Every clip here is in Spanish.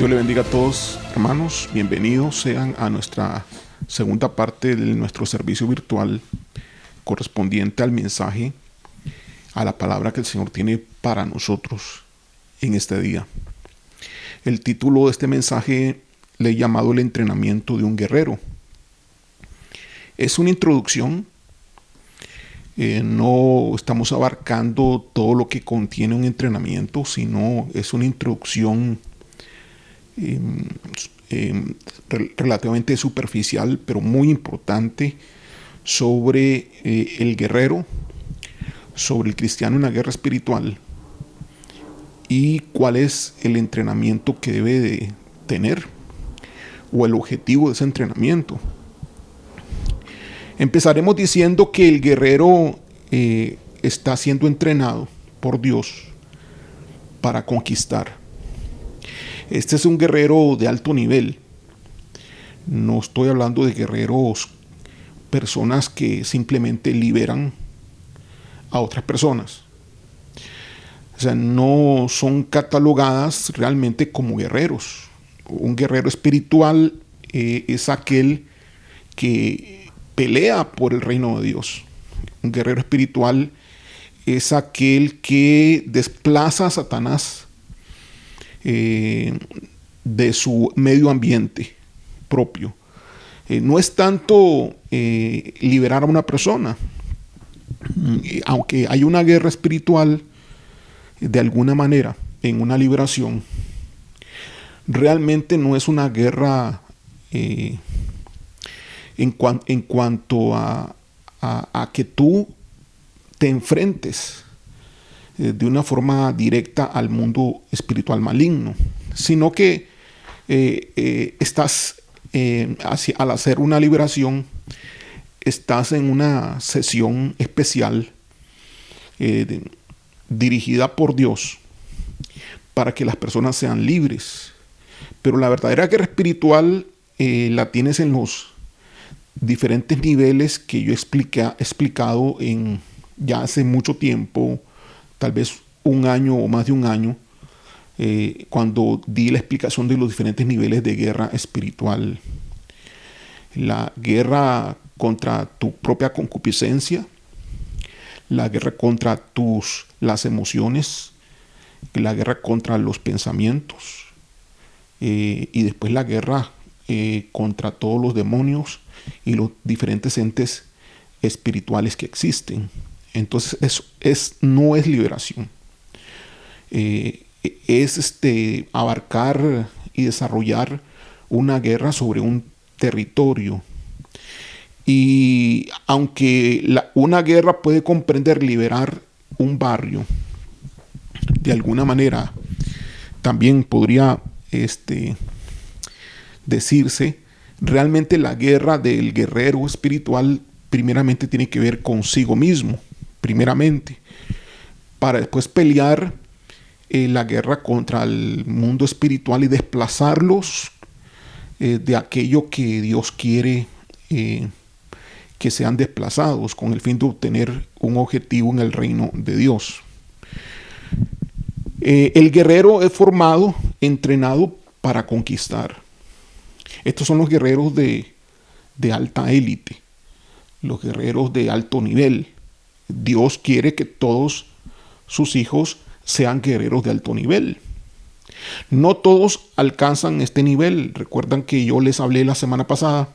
Dios le bendiga a todos, hermanos. Bienvenidos sean a nuestra segunda parte de nuestro servicio virtual correspondiente al mensaje, a la palabra que el Señor tiene para nosotros en este día. El título de este mensaje le he llamado El entrenamiento de un guerrero. Es una introducción. No estamos abarcando todo lo que contiene un entrenamiento, sino es una introducción relativamente superficial, pero muy importante sobre el guerrero, sobre el cristiano en la guerra espiritual y cuál es el entrenamiento que debe de tener o el objetivo de ese entrenamiento. Empezaremos diciendo que el guerrero está siendo entrenado por Dios para conquistar. Este es un guerrero de alto nivel. No estoy hablando de guerreros, personas que simplemente liberan a otras personas. O sea, no son catalogadas realmente como guerreros. Un guerrero espiritual es aquel que pelea por el reino de Dios. Un guerrero espiritual es aquel que desplaza a Satanás de su medio ambiente propio. No es tanto liberar a una persona, aunque hay una guerra espiritual de alguna manera en una liberación, realmente no es una guerra en cuanto a que tú te enfrentes de una forma directa al mundo espiritual maligno, sino que estás, al hacer una liberación, estás en una sesión especial dirigida por Dios para que las personas sean libres. Pero la verdadera guerra espiritual la tienes en los diferentes niveles que yo he explicado ya hace mucho tiempo, tal vez un año o más de un año, cuando di la explicación de los diferentes niveles de guerra espiritual. La guerra contra tu propia concupiscencia, la guerra contra las emociones, la guerra contra los pensamientos, y después la guerra contra todos los demonios y los diferentes entes espirituales que existen. Entonces no es liberación. Es abarcar y desarrollar una guerra sobre un territorio. Y aunque una guerra puede comprender liberar un barrio, de alguna manera también podría decirse, realmente la guerra del guerrero espiritual primeramente tiene que ver consigo mismo, primeramente, para después pelear la guerra contra el mundo espiritual y desplazarlos de aquello que Dios quiere que sean desplazados, con el fin de obtener un objetivo en el reino de Dios. El guerrero es formado, entrenado para conquistar. Estos son los guerreros de alta élite, los guerreros de alto nivel. Dios quiere que todos sus hijos sean guerreros de alto nivel. No todos alcanzan este nivel. Recuerdan que yo les hablé la semana pasada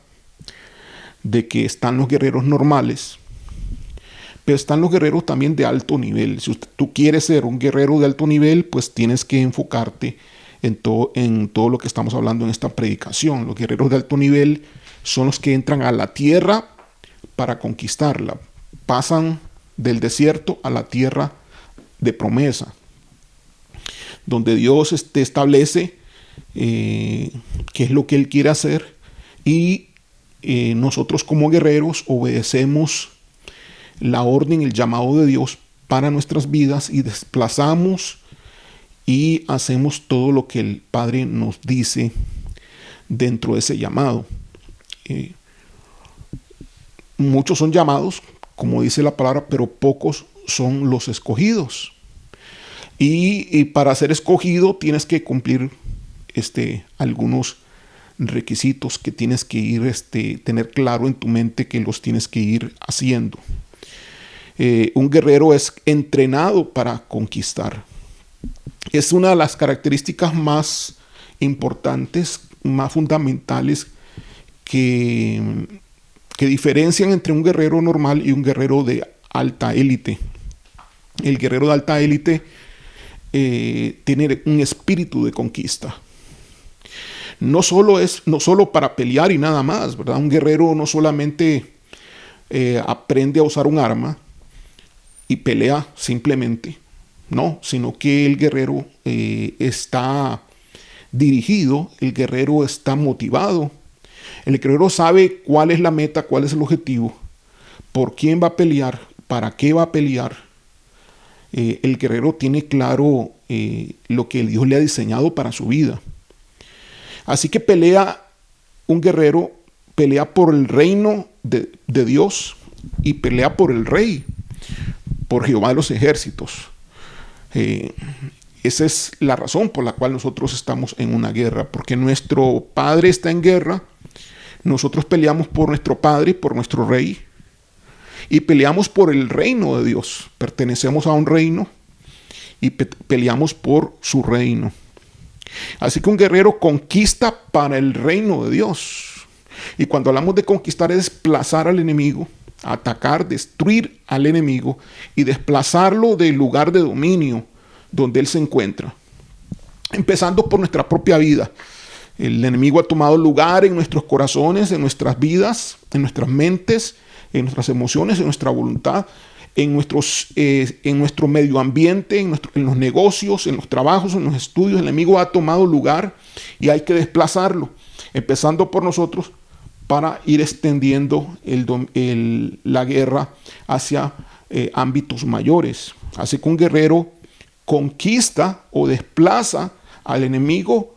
de que están los guerreros normales, pero están los guerreros también de alto nivel. Si tú quieres ser un guerrero de alto nivel, pues tienes que enfocarte en todo lo que estamos hablando en esta predicación. Los guerreros de alto nivel son los que entran a la tierra para conquistarla. Pasan del desierto a la tierra de promesa, donde Dios establece qué es lo que Él quiere hacer, y nosotros como guerreros obedecemos la orden, el llamado de Dios para nuestras vidas, y desplazamos y hacemos todo lo que el Padre nos dice dentro de ese llamado. Muchos son llamados, como dice la palabra, pero pocos son los escogidos. Y para ser escogido tienes que cumplir algunos requisitos que tienes que ir tener claro en tu mente, que los tienes que ir haciendo. Un guerrero es entrenado para conquistar. Es una de las características más importantes, más fundamentales que diferencian entre un guerrero normal y un guerrero de alta élite. El guerrero de alta élite tiene un espíritu de conquista. No solo para pelear y nada más, ¿verdad? Un guerrero no solamente aprende a usar un arma y pelea simplemente, no, sino que el guerrero está dirigido, el guerrero está motivado, el guerrero sabe cuál es la meta, cuál es el objetivo, por quién va a pelear, para qué va a pelear. El guerrero tiene claro lo que Dios le ha diseñado para su vida. Así que un guerrero pelea por el reino de Dios y pelea por el rey, por Jehová de los ejércitos. Esa es la razón por la cual nosotros estamos en una guerra, porque nuestro padre está en guerra. Nosotros peleamos por nuestro padre, por nuestro rey, y peleamos por el reino de Dios. Pertenecemos a un reino y peleamos por su reino. Así que un guerrero conquista para el reino de Dios. Y cuando hablamos de conquistar es desplazar al enemigo, atacar, destruir al enemigo y desplazarlo del lugar de dominio donde él se encuentra. Empezando por nuestra propia vida. El enemigo ha tomado lugar en nuestros corazones, en nuestras vidas, en nuestras mentes, en nuestras emociones, en nuestra voluntad, en nuestro medio ambiente, en los negocios, en los trabajos, en los estudios. El enemigo ha tomado lugar y hay que desplazarlo, empezando por nosotros, para ir extendiendo la guerra hacia ámbitos mayores. Así que un guerrero conquista o desplaza al enemigo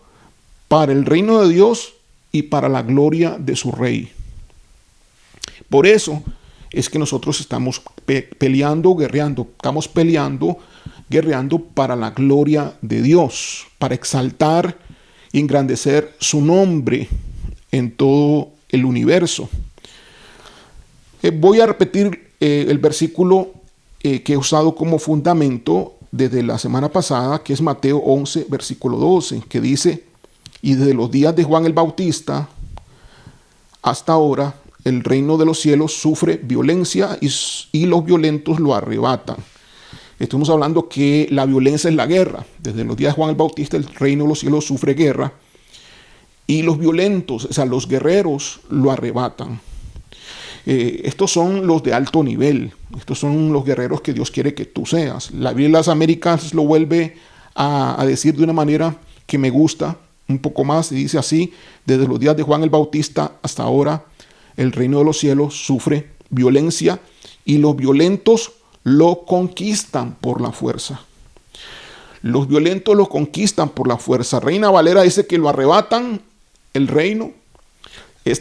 para el reino de Dios y para la gloria de su rey. Por eso es que nosotros estamos peleando, guerreando para la gloria de Dios, para exaltar y engrandecer su nombre en todo el universo. Voy a repetir el versículo que he usado como fundamento desde la semana pasada, que es Mateo 11, versículo 12, que dice: y desde los días de Juan el Bautista hasta ahora, el reino de los cielos sufre violencia y los violentos lo arrebatan. Estamos hablando que la violencia es la guerra. Desde los días de Juan el Bautista, el reino de los cielos sufre guerra y los violentos, o sea, los guerreros, lo arrebatan. Estos son los de alto nivel. Estos son los guerreros que Dios quiere que tú seas. La Biblia de las Américas lo vuelve a decir de una manera que me gusta un poco más, y dice así: desde los días de Juan el Bautista hasta ahora, el reino de los cielos sufre violencia y los violentos lo conquistan por la fuerza. Los violentos lo conquistan por la fuerza. Reina Valera dice que lo arrebatan. El reino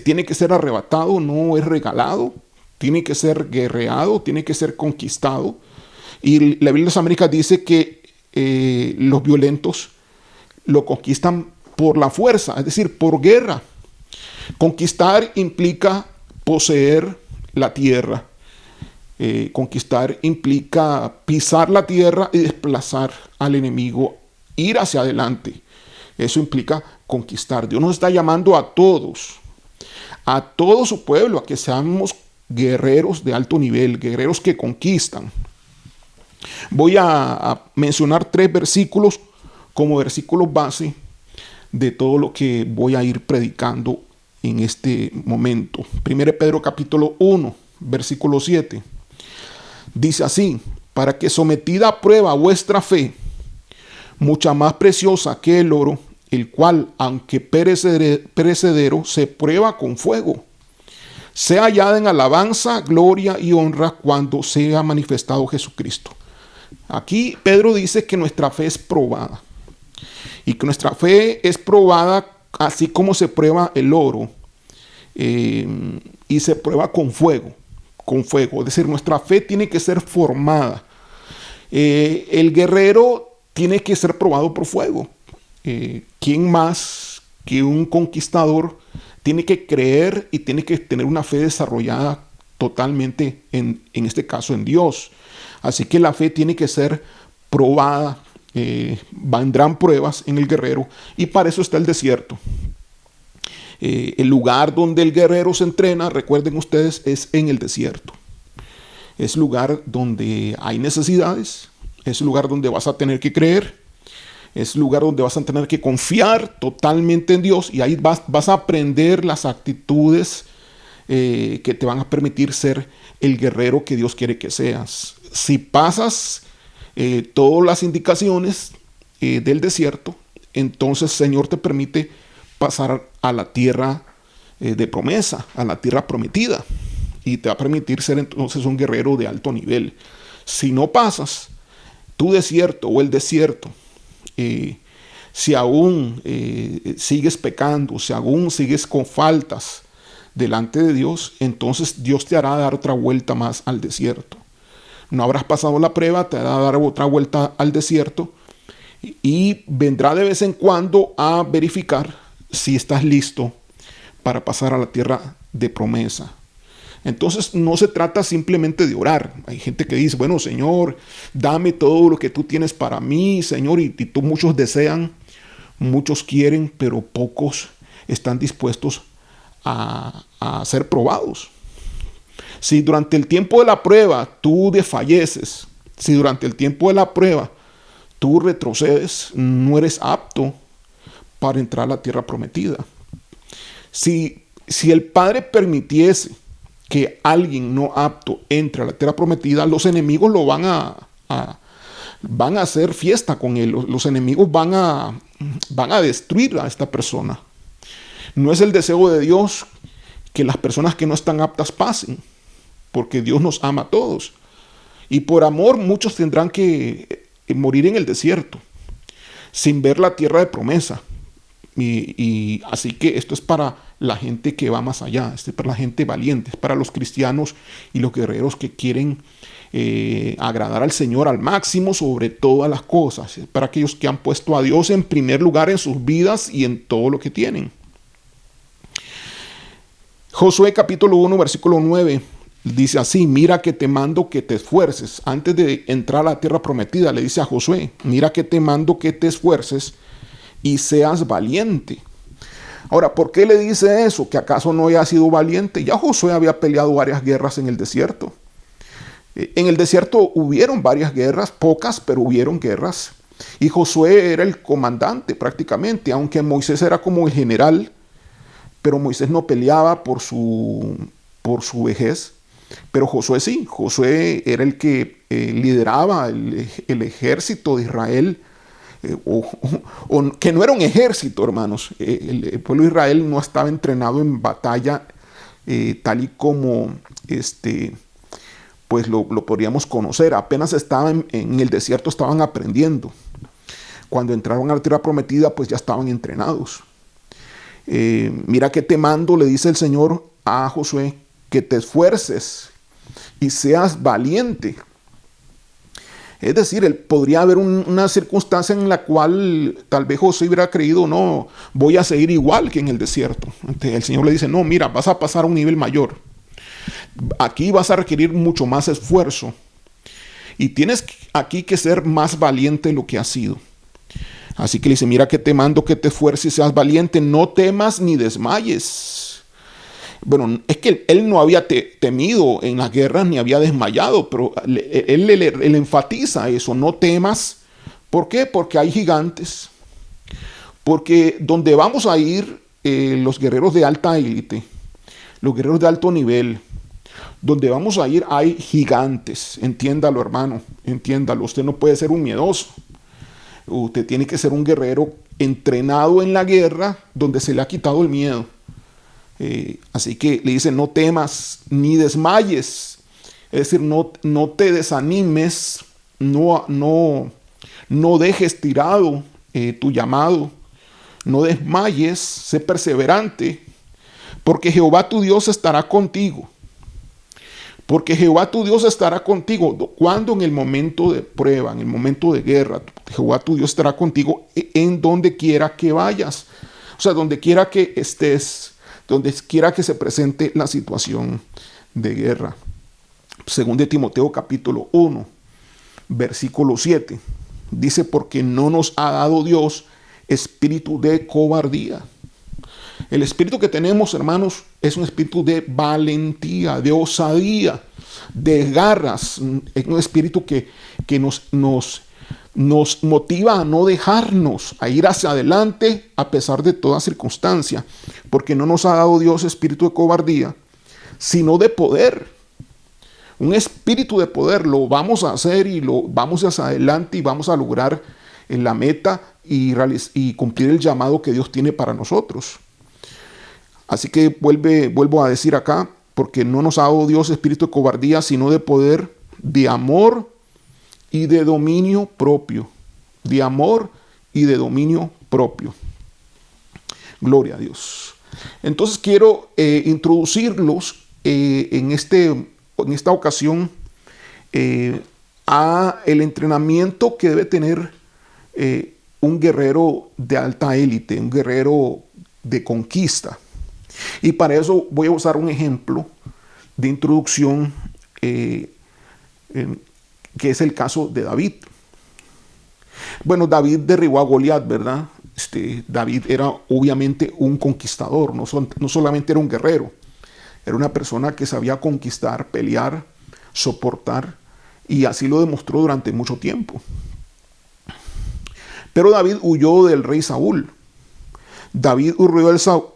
tiene que ser arrebatado, no es regalado. Tiene que ser guerreado, tiene que ser conquistado. Y la Biblia de las Américas dice que los violentos lo conquistan por la fuerza, es decir, por guerra. Conquistar implica poseer la tierra. Conquistar implica pisar la tierra y desplazar al enemigo, ir hacia adelante. Eso implica conquistar. Dios nos está llamando a todo su pueblo, a que seamos guerreros de alto nivel, guerreros que conquistan. Voy a mencionar 3 versículos como versículos base de todo lo que voy a ir predicando en este momento. 1 Pedro capítulo 1, versículo 7. Dice así: para que sometida a prueba vuestra fe, mucha más preciosa que el oro, el cual, aunque perecedero, se prueba con fuego, sea hallada en alabanza, gloria y honra cuando sea manifestado Jesucristo. Aquí Pedro dice que nuestra fe es probada, y que nuestra fe es probada así como se prueba el oro, y se prueba con fuego. Es decir, nuestra fe tiene que ser formada. El guerrero tiene que ser probado por fuego. ¿quién más que un conquistador tiene que creer y tiene que tener una fe desarrollada totalmente en este caso en Dios? Así que la fe tiene que ser probada, vendrán pruebas en el guerrero, y para eso está el desierto. El lugar donde el guerrero se entrena, recuerden ustedes, es en el desierto. Es lugar donde hay necesidades, es lugar donde vas a tener que creer, es lugar donde vas a tener que confiar totalmente en Dios, y ahí vas a aprender las actitudes que te van a permitir ser el guerrero que Dios quiere que seas. Si pasas todas las indicaciones del desierto, entonces el Señor te permite pasar a la tierra de promesa, a la tierra prometida, y te va a permitir ser entonces un guerrero de alto nivel. Si no pasas tu desierto o el desierto, si aún sigues pecando, si aún sigues con faltas delante de Dios, entonces Dios te hará dar otra vuelta más al desierto. No habrás pasado la prueba, te hará dar otra vuelta al desierto, y vendrá de vez en cuando a verificar si estás listo para pasar a la tierra de promesa. Entonces no se trata simplemente de orar. Hay gente que dice, bueno, Señor, dame todo lo que tú tienes para mí, Señor, y tú, muchos desean, muchos quieren, pero pocos están dispuestos a ser probados. Si durante el tiempo de la prueba tú desfalleces, si durante el tiempo de la prueba tú retrocedes, no eres apto para entrar a la tierra prometida. Si el Padre permitiese que alguien no apto entre a la tierra prometida, los enemigos lo van a hacer fiesta con él. Los enemigos van a destruir a esta persona. No es el deseo de Dios que las personas que no están aptas pasen, porque Dios nos ama a todos. Y por amor muchos tendrán que morir en el desierto, sin ver la tierra de promesa. Y así que esto es para la gente que va más allá, esto es para la gente valiente, es para los cristianos y los guerreros que quieren agradar al Señor al máximo sobre todas las cosas. Es para aquellos que han puesto a Dios en primer lugar en sus vidas y en todo lo que tienen. Josué capítulo 1 versículo 9 dice así: mira que te mando que te esfuerces. Antes de entrar a la tierra prometida le dice a Josué, mira que te mando que te esfuerces y seas valiente. Ahora, ¿por qué le dice eso? ¿Que acaso no haya sido valiente? Ya Josué había peleado varias guerras en el desierto. En el desierto hubieron varias guerras, pocas, pero hubieron guerras. Y Josué era el comandante prácticamente, aunque Moisés era como el general, pero Moisés no peleaba por su vejez. Pero Josué sí, Josué era el que lideraba el ejército de Israel, que no era un ejército, hermanos. El pueblo de Israel no estaba entrenado en batalla tal y como pues lo podríamos conocer. Apenas estaban en el desierto, estaban aprendiendo. Cuando entraron a la tierra prometida, pues ya estaban entrenados. Mira que te mando, le dice el Señor a Josué, que te esfuerces y seas valiente. Es decir, podría haber una circunstancia en la cual tal vez Josué hubiera creído, no, voy a seguir igual que en el desierto. Entonces, el Señor le dice, no, mira, vas a pasar a un nivel mayor. Aquí vas a requerir mucho más esfuerzo. Y tienes aquí que ser más valiente de lo que has sido. Así que le dice, mira que te mando que te esfuerces y seas valiente, no temas ni desmayes. Bueno, es que él no había temido en las guerras ni había desmayado, pero él enfatiza eso, no temas. ¿Por qué? Porque hay gigantes. Porque donde vamos a ir los guerreros de alta élite, los guerreros de alto nivel, donde vamos a ir hay gigantes. Entiéndalo, hermano, entiéndalo. Usted no puede ser un miedoso. Usted tiene que ser un guerrero entrenado en la guerra donde se le ha quitado el miedo. Así que le dice, no temas ni desmayes. Es decir, no te desanimes, no dejes tirado tu llamado, no desmayes, sé perseverante, porque Jehová tu Dios estará contigo. Porque Jehová tu Dios estará contigo. Cuando en el momento de prueba, en el momento de guerra, Jehová tu Dios estará contigo en donde quiera que vayas. O sea, donde quiera que estés, donde quiera que se presente la situación de guerra. Según de Timoteo capítulo 1, versículo 7. Dice, porque no nos ha dado Dios espíritu de cobardía. El espíritu que tenemos, hermanos, es un espíritu de valentía, de osadía, de garras. Es un espíritu que nos motiva a no dejarnos, a ir hacia adelante a pesar de toda circunstancia. Porque no nos ha dado Dios espíritu de cobardía, sino de poder. Un espíritu de poder. Lo vamos a hacer y lo vamos hacia adelante y vamos a lograr la meta y cumplir el llamado que Dios tiene para nosotros. Así que vuelvo a decir acá, porque no nos ha dado Dios espíritu de cobardía, sino de poder, de amor y de dominio propio. De amor y de dominio propio. Gloria a Dios. Entonces quiero introducirlos en esta ocasión a el entrenamiento que debe tener un guerrero de alta élite, un guerrero de conquista. Y para eso voy a usar un ejemplo de introducción que es el caso de David. Bueno, David derribó a Goliat, ¿verdad? David era obviamente un conquistador, no solamente era un guerrero, era una persona que sabía conquistar, pelear, soportar, y así lo demostró durante mucho tiempo. Pero David huyó del rey Saúl. David huyó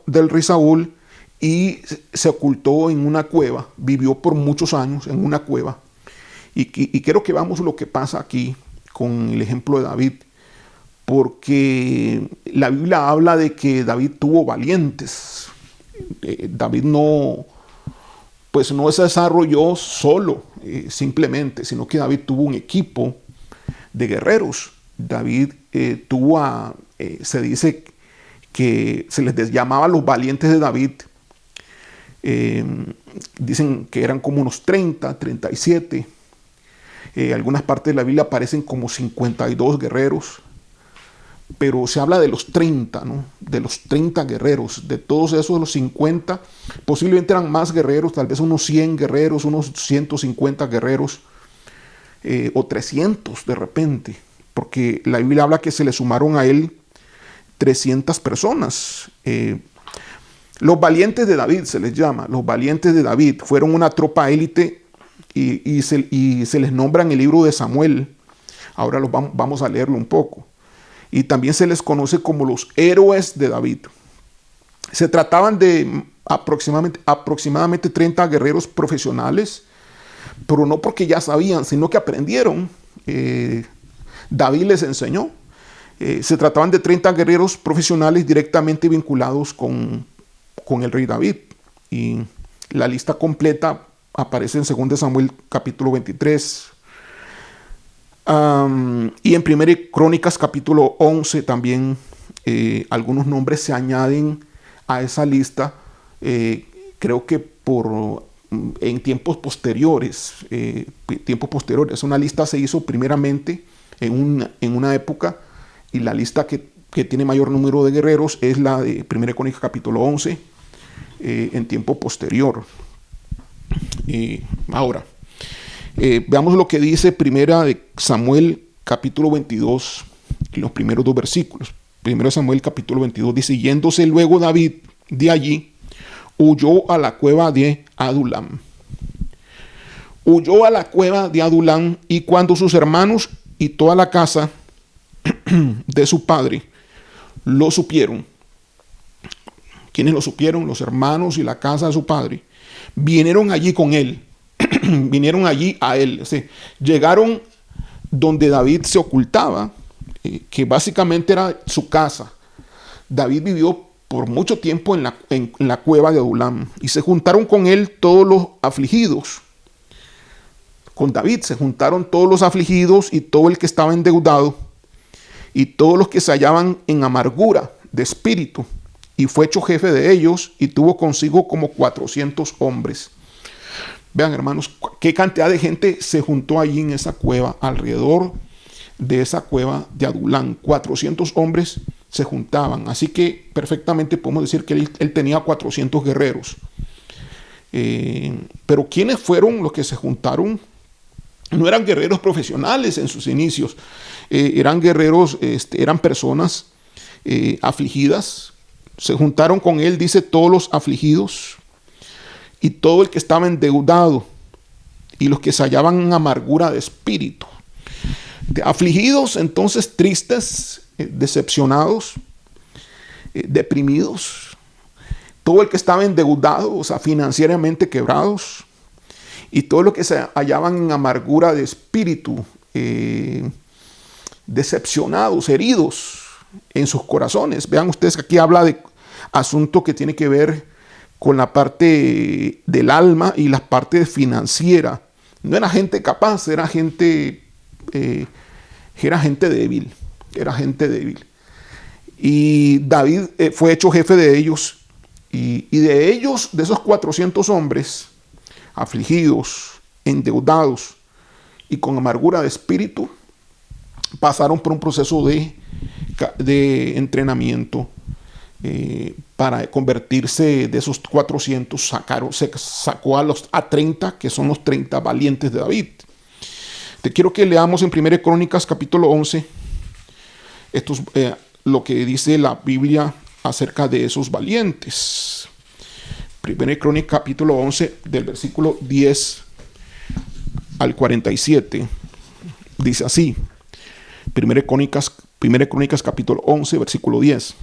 del rey Saúl y se ocultó en una cueva. Vivió por muchos años en una cueva. Y quiero que veamos lo que pasa aquí con el ejemplo de David. Porque la Biblia habla de que David tuvo valientes. David no se desarrolló solo, simplemente, sino que David tuvo un equipo de guerreros. David se dice que se les llamaba los valientes de David. Dicen que eran como unos 30, 37. Algunas partes de la Biblia aparecen como 52 guerreros. Pero se habla de los 30, ¿no? De los 30 guerreros. De todos esos, de los 50, posiblemente eran más guerreros, tal vez unos 100 guerreros, unos 150 guerreros, o 300 de repente. Porque la Biblia habla que se le sumaron a él 300 personas. Los valientes de David se les llama. Los valientes de David fueron una tropa élite y se les nombra en el libro de Samuel. Ahora vamos a leerlo un poco. Y también se les conoce como los héroes de David. Se trataban de aproximadamente 30 guerreros profesionales, pero no porque ya sabían, sino que aprendieron. David les enseñó. Se trataban de 30 guerreros profesionales directamente vinculados con el rey David. Y la lista completa aparece en 2 Samuel capítulo 23. Y en 1 Crónicas capítulo 11 también algunos nombres se añaden a esa lista. Creo que en tiempos posteriores. Una lista se hizo primeramente en una época, y la lista que tiene mayor número de guerreros es la de 1 Crónicas capítulo 11 en tiempo posterior. Ahora, veamos lo que dice 1 Samuel capítulo 22, en los primeros 2 versículos. 1 Samuel capítulo 22 dice: yéndose luego David de allí, huyó a la cueva de Adulam. Huyó a la cueva de Adulam, y cuando sus hermanos y toda la casa de su padre lo supieron. ¿Quiénes lo supieron? Los hermanos y la casa de su padre. Vinieron allí con él. Vinieron allí a él. ¿Sí? Llegaron donde David se ocultaba, que básicamente era su casa. David vivió por mucho tiempo en la cueva de Adulam, y se juntaron con él todos los afligidos. Con David se juntaron todos los afligidos y todo el que estaba endeudado y todos los que se hallaban en amargura de espíritu, y fue hecho jefe de ellos, y tuvo consigo como 400 hombres. Vean, hermanos, qué cantidad de gente se juntó allí en esa cueva, alrededor de esa cueva de Adulán. 400 hombres se juntaban. Así que perfectamente podemos decir que él tenía 400 guerreros. Pero ¿quiénes fueron los que se juntaron? No eran guerreros profesionales en sus inicios. Eran guerreros, eran personas afligidas. Se juntaron con él, dice, todos los afligidos y todo el que estaba endeudado y los que se hallaban en amargura de espíritu. Afligidos, entonces tristes, decepcionados, deprimidos. Todo el que estaba endeudado, o sea, financieramente quebrados. Y todo lo que se hallaban en amargura de espíritu, decepcionados, heridos en sus corazones. Vean ustedes que aquí habla de asunto que tiene que ver con la parte del alma y la parte financiera. No era gente capaz, era gente débil. Era gente débil. Y David fue hecho jefe de ellos. Y de ellos, de esos 400 hombres afligidos, endeudados y con amargura de espíritu, pasaron por un proceso de entrenamiento para convertirse de esos 400, se sacó a 30, que son los 30 valientes de David. Te quiero que leamos en 1 Crónicas capítulo 11, esto es lo que dice la Biblia acerca de esos valientes. 1 Crónicas capítulo 11, del versículo 10 al 47, dice así. 1 Crónicas capítulo 11, versículo 10.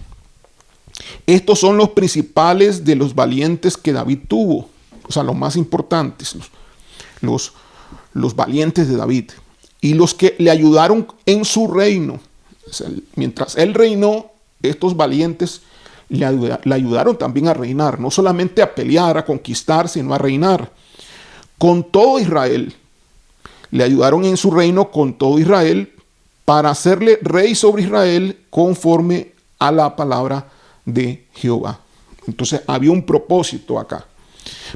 Estos son los principales de los valientes que David tuvo, o sea, los más importantes, los valientes de David, y los que le ayudaron en su reino. O sea, mientras él reinó, estos valientes le ayudaron también a reinar, no solamente a pelear, a conquistar, sino a reinar con todo Israel. Le ayudaron en su reino con todo Israel para hacerle rey sobre Israel conforme a la palabra de Jehová. Entonces había un propósito acá.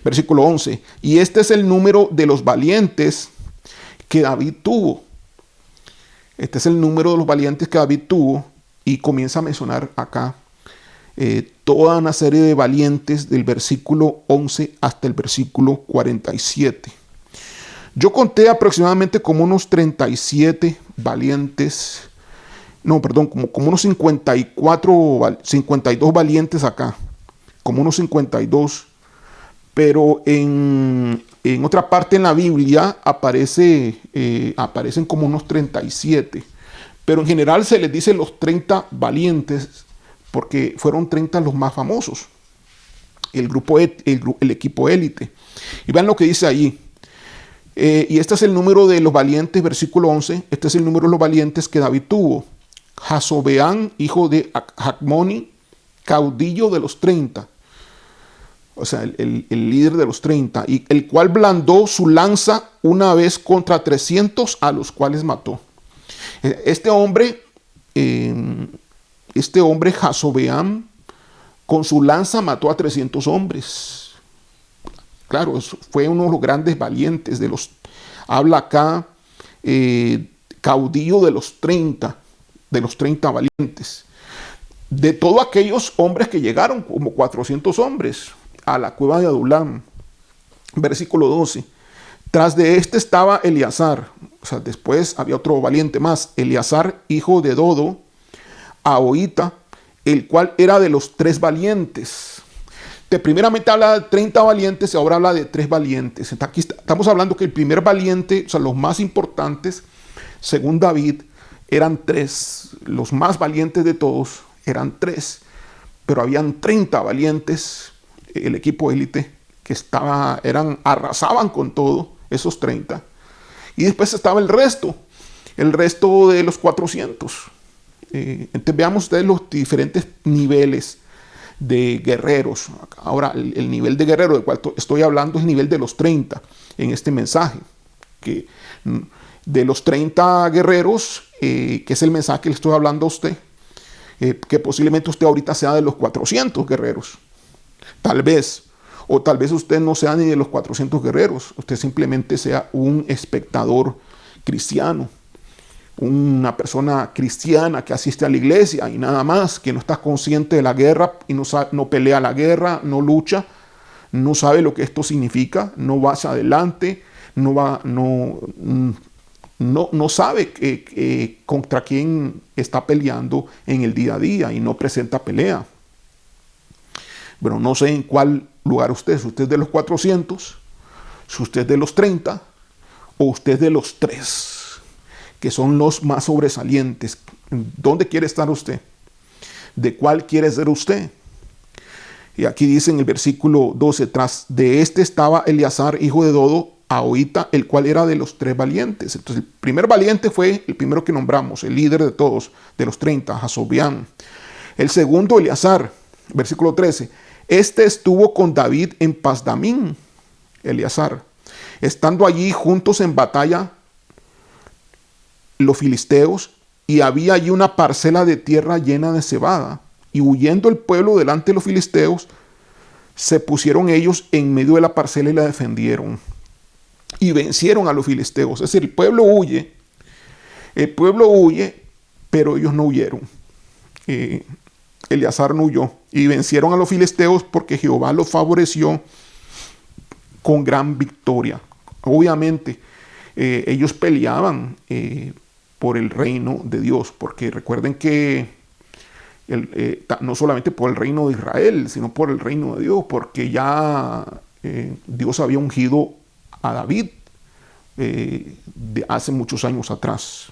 Versículo 11. Y este es el número de los valientes que David tuvo. Este es el número de los valientes que David tuvo. Y comienza a mencionar acá toda una serie de valientes del versículo 11 hasta el versículo 47. Yo conté aproximadamente como unos 37 valientes, no, perdón, como unos 52 valientes acá, como unos 52, pero en otra parte en la Biblia aparecen como unos 37, pero en general se les dice los 30 valientes porque fueron 30 los más famosos, el equipo élite. Y vean lo que dice ahí. Y este es el número de los valientes, versículo 11. Este es el número de los valientes que David tuvo. Jasobeán, hijo de Jacmoni, caudillo de los 30. O sea, el líder de los 30. Y el cual blandó su lanza una vez contra 300, a los cuales mató. Este hombre Jasobeán, con su lanza mató a 300 hombres. Claro, fue uno de los grandes valientes habla acá, caudillo de los 30 valientes. De todos aquellos hombres que llegaron, como 400 hombres, a la cueva de Adulán. Versículo 12. Tras de este estaba Eleazar. O sea, después había otro valiente más. Eleazar, hijo de Dodo, Ahoita, el cual era de los 3 valientes. Primeramente habla de 30 valientes y ahora habla de 3 valientes. Aquí estamos hablando que el primer valiente, o sea, los más importantes, según David, eran 3. Los más valientes de todos eran 3. Pero habían 30 valientes, el equipo élite, que arrasaban con todo, esos 30. Y después estaba el resto de los 400. Entonces veamos ustedes los diferentes niveles de guerreros. Ahora, el nivel de guerrero del cual estoy hablando es el nivel de los 30 en este mensaje. Que de los 30 guerreros, que es el mensaje que le estoy hablando a usted, que posiblemente usted ahorita sea de los 400 guerreros. Tal vez. O tal vez usted no sea ni de los 400 guerreros, usted simplemente sea un espectador cristiano, una persona cristiana que asiste a la iglesia y nada más, que no está consciente de la guerra y no pelea la guerra, no lucha, no sabe lo que esto significa, no va hacia adelante, no sabe contra quién está peleando en el día a día y no presenta pelea. Bueno, no sé en cuál lugar usted, si usted es de los 400, si usted es de los 30 o usted es de los 3, que son los más sobresalientes. ¿Dónde quiere estar usted? ¿De cuál quiere ser usted? Y aquí dice en el versículo 12, tras de este estaba Eleazar, hijo de Dodo, Ahoita, el cual era de los 3 valientes. Entonces el primer valiente fue el primero que nombramos, el líder de todos, de los 30, Jasobeam. El segundo, Eleazar, versículo 13. Este estuvo con David en Pasdamín, Eleazar, estando allí juntos en batalla los filisteos, y había allí una parcela de tierra llena de cebada, y huyendo el pueblo delante de los filisteos, se pusieron ellos en medio de la parcela y la defendieron, y vencieron a los filisteos. Es decir, el pueblo huye, pero ellos no huyeron. Eleazar no huyó, y vencieron a los filisteos porque Jehová los favoreció con gran victoria. Obviamente, ellos peleaban por el reino de Dios, porque recuerden que no solamente por el reino de Israel, sino por el reino de Dios, porque ya Dios había ungido a David de hace muchos años atrás,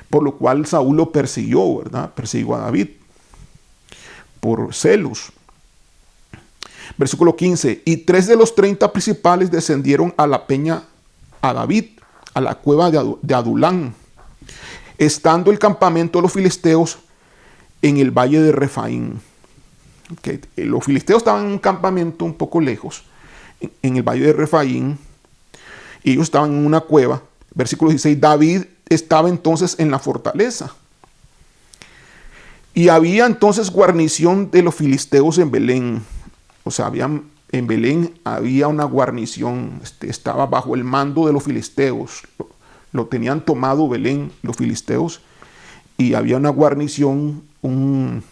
por lo cual Saúl lo persiguió, ¿verdad? Persiguió a David por celos. Versículo 15, y 3 de los 30 principales descendieron a la peña a David, a la cueva de Adulán, estando el campamento de los filisteos en el valle de Refaín. Okay. Los filisteos estaban en un campamento un poco lejos, en el valle de Refaín, y ellos estaban en una cueva. Versículo 16, David estaba entonces en la fortaleza. Y había entonces guarnición de los filisteos en Belén. O sea, en Belén había una guarnición, estaba bajo el mando de los filisteos. Lo tenían tomado Belén, los filisteos, y había una guarnición, un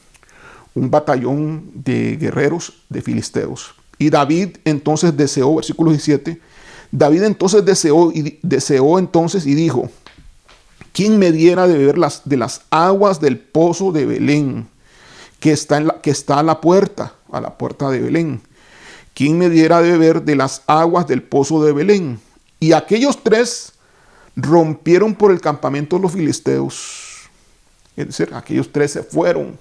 batallón de guerreros de filisteos. Y David entonces deseó, versículo 17, David entonces deseó entonces y dijo, ¿quién me diera de beber de las aguas del pozo de Belén, que está a la puerta de Belén? ¿Quién me diera de beber de las aguas del pozo de Belén? Y aquellos 3 rompieron por el campamento de los filisteos. Es decir, aquellos 3 se fueron.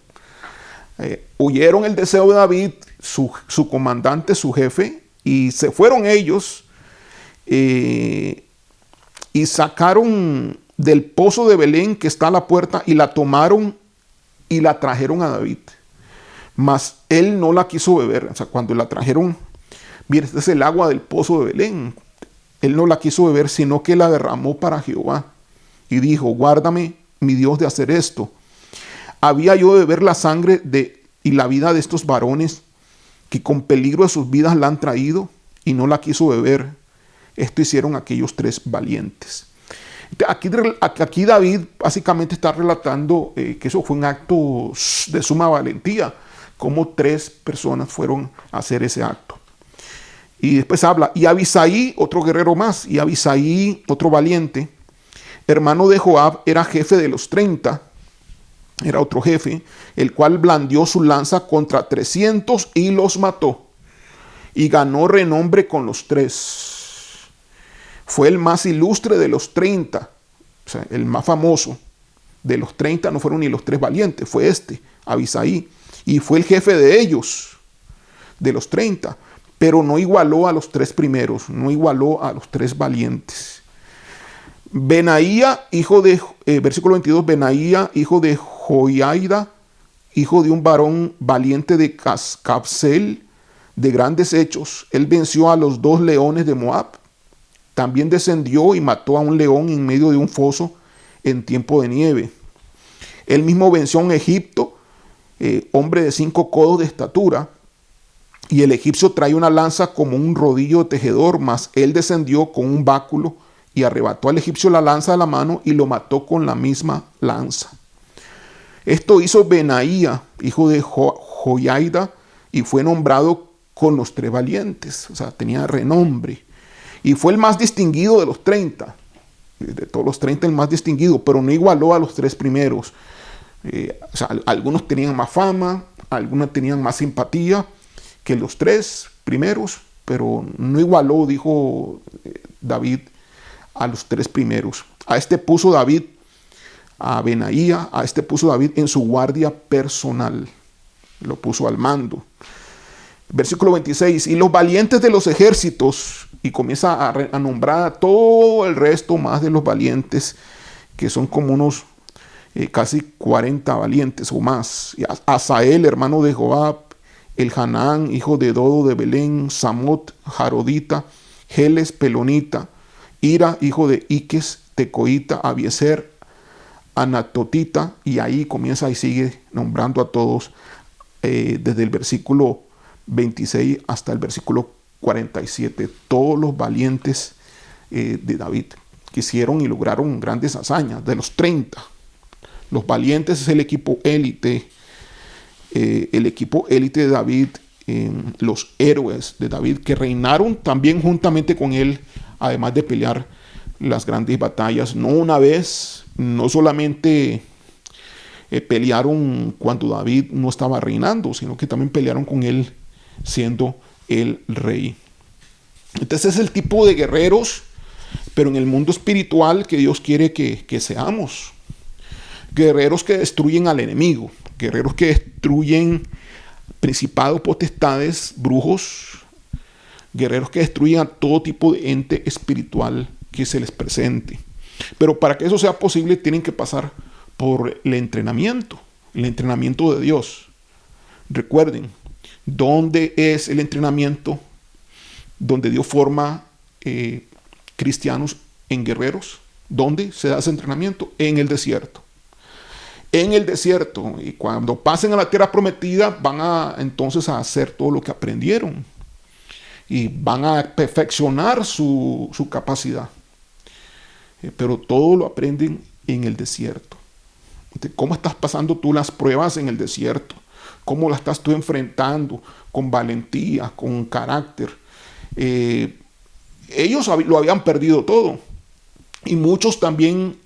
Huyeron el deseo de David, su comandante, su jefe, y se fueron ellos y sacaron del pozo de Belén que está a la puerta y la tomaron y la trajeron a David. Mas él no la quiso beber. O sea, cuando la trajeron, mire, este es el agua del pozo de Belén. Él no la quiso beber, sino que la derramó para Jehová. Y dijo, guárdame, mi Dios, de hacer esto. Había yo de beber la sangre y la vida de estos varones que con peligro de sus vidas la han traído, y no la quiso beber. Esto hicieron aquellos 3 valientes. Aquí David básicamente está relatando que eso fue un acto de suma valentía, como 3 personas fueron a hacer ese acto. Y después habla, y Abisai, otro guerrero más, y Abisai, otro valiente, hermano de Joab, era jefe de los 30, era otro jefe, el cual blandió su lanza contra 300 y los mató, y ganó renombre con los 3. Fue el más ilustre de los 30, o sea, el más famoso de los 30. No fueron ni los 3 valientes, fue Abisai, y fue el jefe de ellos, de los 30, pero no igualó a los 3 primeros, no igualó a los 3 valientes. Benaía, versículo 22, Benaía, hijo de Joiada, hijo de un varón valiente de Cabsel, de grandes hechos, él venció a los 2 leones de Moab. También descendió y mató a un león en medio de un foso en tiempo de nieve. Él mismo venció a un Egipto, hombre de 5 codos de estatura, Y el egipcio traía una lanza como un rodillo de tejedor, mas él descendió con un báculo y arrebató al egipcio la lanza de la mano y lo mató con la misma lanza. Esto hizo Benaía, hijo de Joiada, y fue nombrado con los 3 valientes. O sea, tenía renombre. Y fue el más distinguido de los 30. De todos los 30 el más distinguido, pero no igualó a los 3 primeros. O sea, algunos tenían más fama, algunos tenían más simpatía que los 3 primeros, pero no igualó, dijo David, a los 3 primeros. A este puso David, a Benaía, a este puso David en su guardia personal. Lo puso al mando. Versículo 26. Y los valientes de los ejércitos, y comienza a nombrar a todo el resto más de los valientes, que son como unos casi 40 valientes o más. Asael, hermano de Joab, el Hanán, hijo de Dodo de Belén, Samot, Jarodita, Geles, Pelonita, Ira, hijo de Iques, Tecoita, Abieser, Anatotita, y ahí comienza y sigue nombrando a todos desde el versículo 26 hasta el versículo 47. Todos los valientes de David que hicieron y lograron grandes hazañas. De los 30, los valientes es el equipo élite. El equipo élite de David, los héroes de David que reinaron también juntamente con él, además de pelear las grandes batallas, no una vez, no solamente pelearon cuando David no estaba reinando, sino que también pelearon con él siendo el rey. Entonces es el tipo de guerreros, pero en el mundo espiritual que Dios quiere que seamos. Guerreros que destruyen al enemigo, guerreros que destruyen principados, potestades, brujos, guerreros que destruyen a todo tipo de ente espiritual que se les presente. Pero para que eso sea posible tienen que pasar por el entrenamiento de Dios. Recuerden, ¿dónde es el entrenamiento donde Dios forma cristianos en guerreros? ¿Dónde se da ese entrenamiento? En el desierto. En el desierto. Y cuando pasen a la tierra prometida, van entonces a hacer todo lo que aprendieron. Y van a perfeccionar su capacidad. Pero todo lo aprenden en el desierto. ¿Cómo estás pasando tú las pruebas en el desierto? ¿Cómo las estás tú enfrentando? Con valentía, con carácter. Ellos lo habían perdido todo. Y muchos también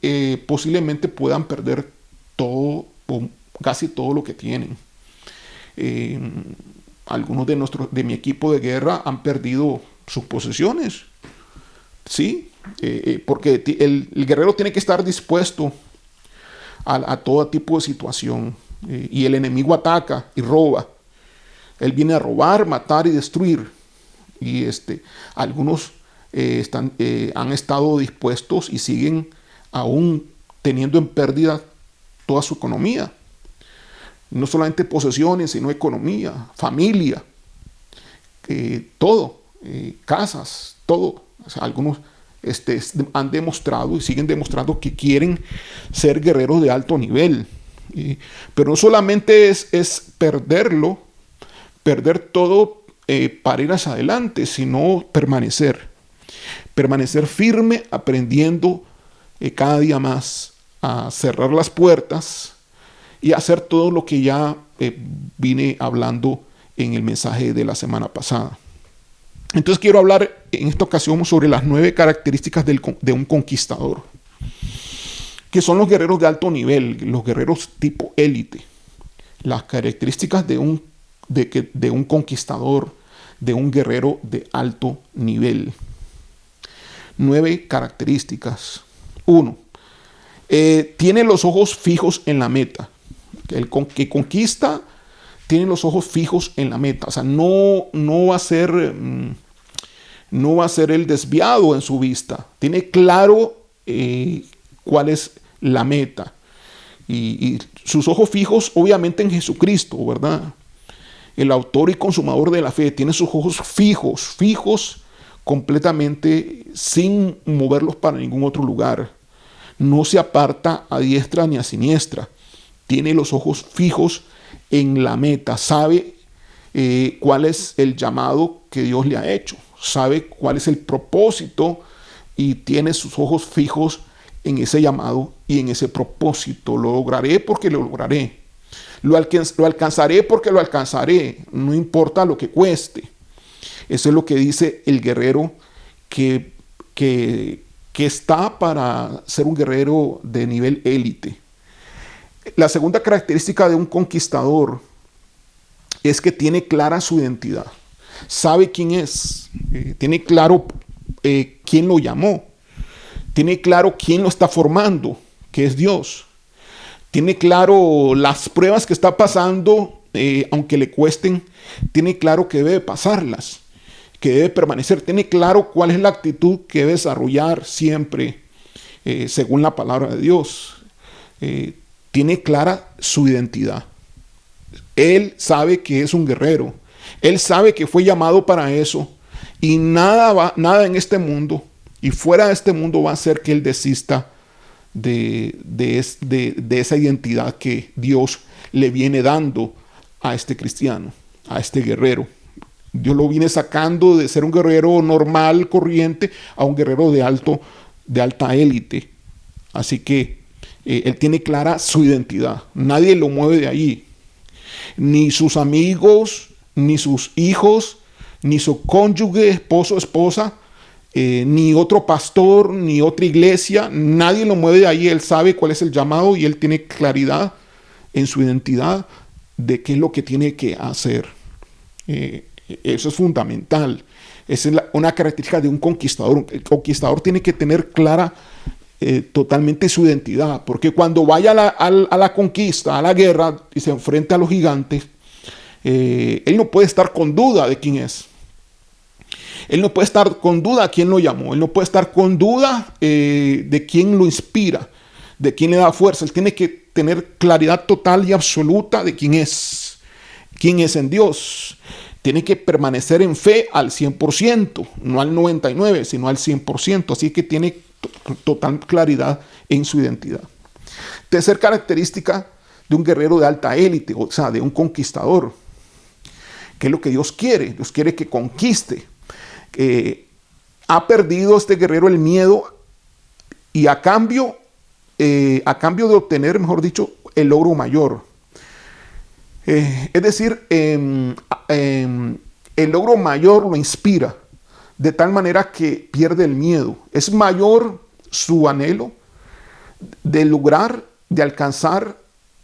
posiblemente puedan perder todo, o casi todo lo que tienen. Algunos de mi equipo de guerra han perdido sus posesiones. Sí, porque el guerrero tiene que estar dispuesto a todo tipo de situación. Y el enemigo ataca y roba. Él viene a robar, matar y destruir. Y algunos han estado dispuestos y siguen aún teniendo en pérdida toda su economía. No solamente posesiones, sino economía, familia, todo, casas, todo. O sea, algunos han demostrado y siguen demostrando que quieren ser guerreros de alto nivel. Pero no solamente es perder todo para ir hacia adelante, sino permanecer firme, aprendiendo cada día más a cerrar las puertas y hacer todo lo que ya vine hablando en el mensaje de la semana pasada. Entonces quiero hablar en esta ocasión sobre las 9 características de un conquistador, que son los guerreros de alto nivel, los guerreros tipo élite. Las características de un conquistador, de un guerrero de alto nivel. 9 características. 1. Tiene los ojos fijos en la meta. El que conquista tiene los ojos fijos en la meta. O sea, no va a ser el desviado en su vista. Tiene claro cuál es la meta. Y sus ojos fijos, obviamente, en Jesucristo, ¿verdad? El autor y consumador de la fe tiene sus ojos fijos completamente, sin moverlos para ningún otro lugar. No se aparta a diestra ni a siniestra. Tiene los ojos fijos en la meta. Sabe cuál es el llamado que Dios le ha hecho, sabe cuál es el propósito y tiene sus ojos fijos en ese llamado y en ese propósito. Lo lograré porque lo lograré. Lo alcanzaré porque lo alcanzaré, no importa lo que cueste. Eso es lo que dice el guerrero que está para ser un guerrero de nivel élite. La segunda característica de un conquistador es que tiene clara su identidad. Sabe quién es, tiene claro quién lo llamó, tiene claro quién lo está formando, que es Dios. Tiene claro las pruebas que está pasando, aunque le cuesten, tiene claro que debe pasarlas, que debe permanecer, tiene claro cuál es la actitud que debe desarrollar siempre, según la palabra de Dios. Tiene clara su identidad. Él sabe que es un guerrero. Él sabe que fue llamado para eso. Y nada en este mundo y fuera de este mundo va a hacer que él desista de esa identidad que Dios le viene dando a este cristiano, a este guerrero. Dios lo viene sacando de ser un guerrero normal, corriente, a un guerrero de alta élite. Así que él tiene clara su identidad. Nadie lo mueve de allí. Ni sus amigos, ni sus hijos, ni su cónyuge, esposo, esposa, ni otro pastor, ni otra iglesia. Nadie lo mueve de ahí. Él sabe cuál es el llamado y él tiene claridad en su identidad de qué es lo que tiene que hacer. Eso es fundamental. Esa es una característica de un conquistador. El conquistador tiene que tener clara totalmente su identidad, porque cuando vaya a la conquista, a la guerra y se enfrenta a los gigantes, él no puede estar con duda de quién es. Él no puede estar con duda a quién lo llamó. Él no puede estar con duda de quién lo inspira, de quién le da fuerza. Él tiene que tener claridad total y absoluta de quién es en Dios. Tiene que permanecer en fe al 100%, no al 99%, sino al 100%. Así que tiene total claridad en su identidad. Tercer característica de un guerrero de alta élite, o sea, de un conquistador. ¿Qué es lo que Dios quiere? Dios quiere que conquiste. Ha perdido este guerrero el miedo y a cambio de obtener, mejor dicho, el logro mayor. Es decir, el logro mayor lo inspira de tal manera que pierde el miedo. Es mayor su anhelo de lograr, de alcanzar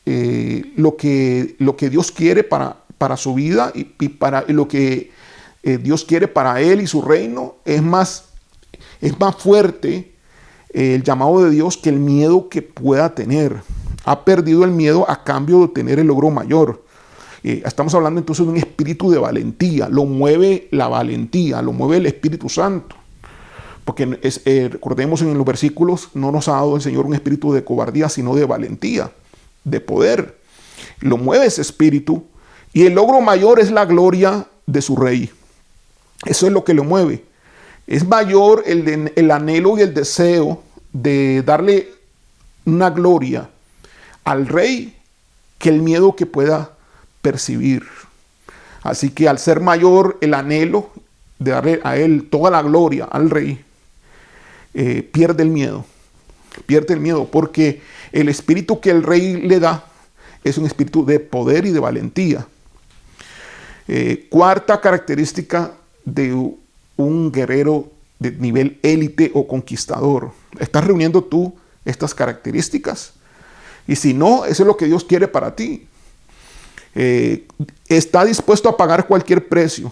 lo que Dios quiere para su vida y para lo que Dios quiere para él y su reino. Es más fuerte el llamado de Dios que el miedo que pueda tener. Ha perdido el miedo a cambio de tener el logro mayor. Estamos hablando entonces de un espíritu de valentía. Lo mueve la valentía, lo mueve el Espíritu Santo. Porque recordemos en los versículos, no nos ha dado el Señor un espíritu de cobardía, sino de valentía, de poder. Lo mueve ese espíritu y el logro mayor es la gloria de su rey. Eso es lo que lo mueve. Es mayor el anhelo y el deseo de darle una gloria al rey que el miedo que pueda percibir. Así que al ser mayor el anhelo de darle a él toda la gloria al rey, pierde el miedo. Pierde el miedo porque el espíritu que el rey le da es un espíritu de poder y de valentía. Cuarta característica de un guerrero de nivel élite o conquistador. ¿Estás reuniendo tú estas características? Y si no, eso es lo que Dios quiere para ti. Está dispuesto a pagar cualquier precio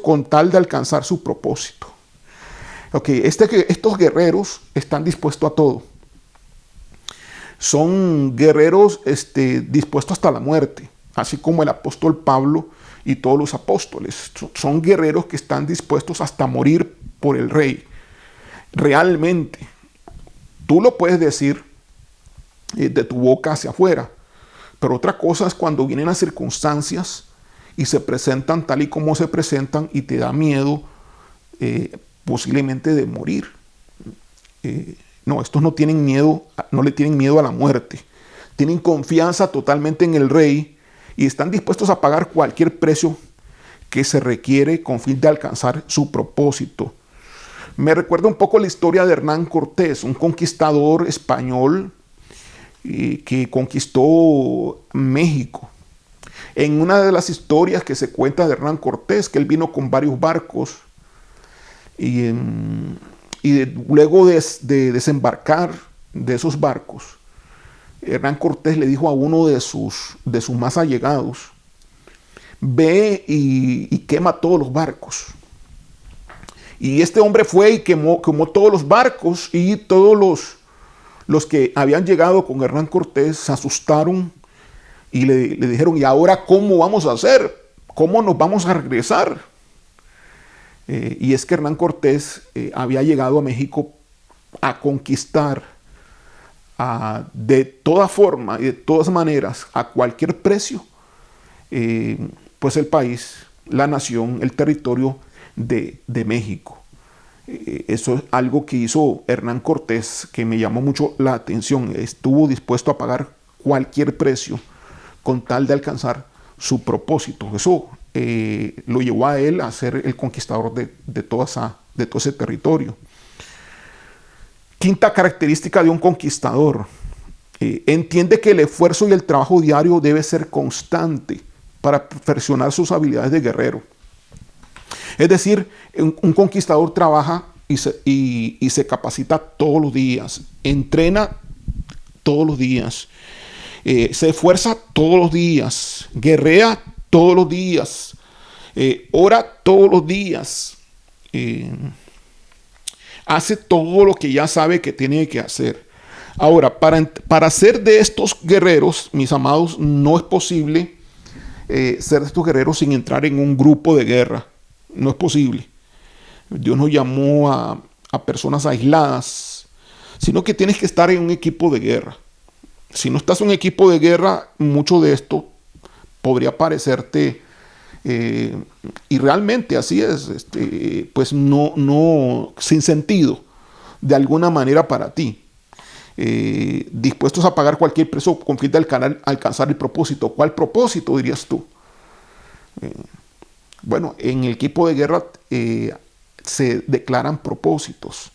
con tal de alcanzar su propósito. Estos guerreros están dispuestos a todo. Son guerreros dispuestos hasta la muerte, así como el apóstol Pablo y todos los apóstoles. Son guerreros que están dispuestos hasta morir por el rey. Realmente, tú lo puedes decir de tu boca hacia afuera, pero otra cosa es cuando vienen las circunstancias y se presentan tal y como se presentan y te da miedo posiblemente de morir. No, estos no tienen miedo, no le tienen miedo a la muerte. Tienen confianza totalmente en el rey y están dispuestos a pagar cualquier precio que se requiere con fin de alcanzar su propósito. Me recuerda un poco la historia de Hernán Cortés, un conquistador español que conquistó México. En una de las historias que se cuenta de Hernán Cortés, que él vino con varios barcos luego de desembarcar de esos barcos, Hernán Cortés le dijo a uno de sus más allegados: ve y quema todos los barcos. Y este hombre fue y quemó todos los barcos, y todos los que habían llegado con Hernán Cortés se asustaron y le dijeron: ¿y ahora cómo vamos a hacer? ¿Cómo nos vamos a regresar? Y es que Hernán Cortés había llegado a México a conquistar de toda forma y de todas maneras, a cualquier precio, pues el país, la nación, el territorio de México. Eso es algo que hizo Hernán Cortés que me llamó mucho la atención. Estuvo dispuesto a pagar cualquier precio con tal de alcanzar su propósito. Eso lo llevó a él a ser el conquistador de todo ese territorio. Quinta característica de un conquistador: entiende que el esfuerzo y el trabajo diario debe ser constante para perfeccionar sus habilidades de guerrero. Es decir, un conquistador trabaja y se capacita todos los días, entrena todos los días, se esfuerza todos los días, guerrea todos los días, ora todos los días, hace todo lo que ya sabe que tiene que hacer. Ahora, para ser de estos guerreros, mis amados, no es posible ser de estos guerreros sin entrar en un grupo de guerra. No es posible. Dios nos llamó a personas aisladas, sino que tienes que estar en un equipo de guerra. Si no estás en un equipo de guerra, mucho de esto podría parecerte, y realmente así es, pues no, sin sentido, de alguna manera para ti. Dispuestos a pagar cualquier precio con fin de alcanzar el propósito. ¿Cuál propósito, dirías tú? Bueno, en el equipo de guerra se declaran propósitos.